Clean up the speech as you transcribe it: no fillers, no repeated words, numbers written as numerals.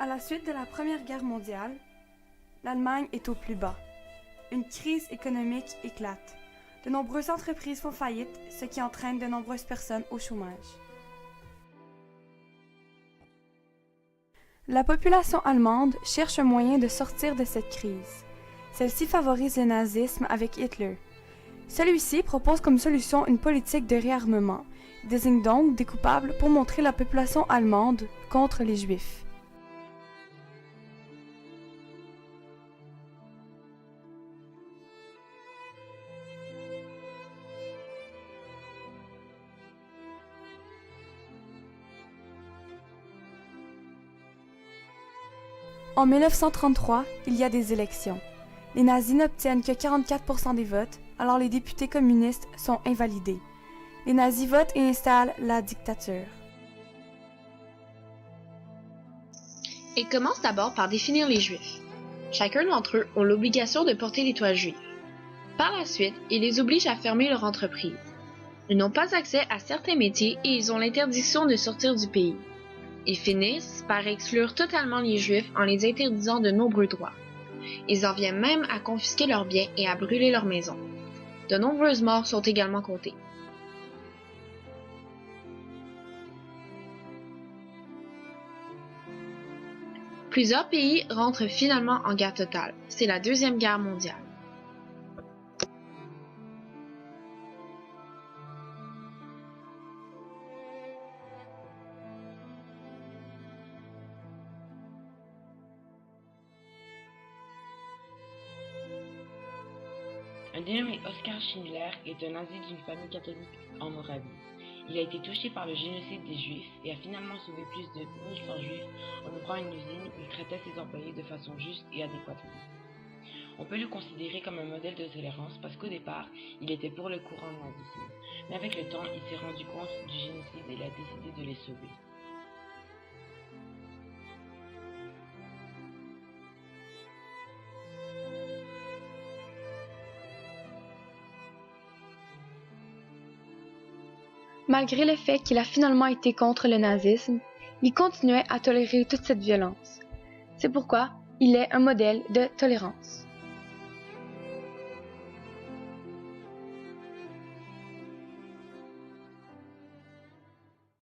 À la suite de la Première Guerre mondiale, l'Allemagne est au plus bas. Une crise économique éclate. De nombreuses entreprises font faillite, ce qui entraîne de nombreuses personnes au chômage. La population allemande cherche un moyen de sortir de cette crise. Celle-ci favorise le nazisme avec Hitler. Celui-ci propose comme solution une politique de réarmement. Il désigne donc des coupables pour montrer la population allemande contre les Juifs. En 1933, il y a des élections. Les nazis n'obtiennent que 44% des votes, alors les députés communistes sont invalidés. Les nazis votent et installent la dictature. Ils commencent d'abord par définir les Juifs. Chacun d'entre eux ont l'obligation de porter l'étoile juive. Par la suite, ils les obligent à fermer leur entreprise. Ils n'ont pas accès à certains métiers et ils ont l'interdiction de sortir du pays. Ils finissent par exclure totalement les Juifs en les interdisant de nombreux droits. Ils en viennent même à confisquer leurs biens et à brûler leurs maisons. De nombreuses morts sont également comptées. Plusieurs pays rentrent finalement en guerre totale. C'est la Deuxième Guerre mondiale. Un dénommé Oskar Schindler est un nazi d'une famille catholique en Moravie. Il a été touché par le génocide des Juifs et a finalement sauvé plus de 1100 Juifs en ouvrant une usine où il traitait ses employés de façon juste et adéquatement. On peut le considérer comme un modèle de tolérance parce qu'au départ, il était pour le courant nazisme, mais avec le temps, il s'est rendu compte du génocide et il a décidé de les sauver. Malgré le fait qu'il a finalement été contre le nazisme, il continuait à tolérer toute cette violence. C'est pourquoi il est un modèle de tolérance.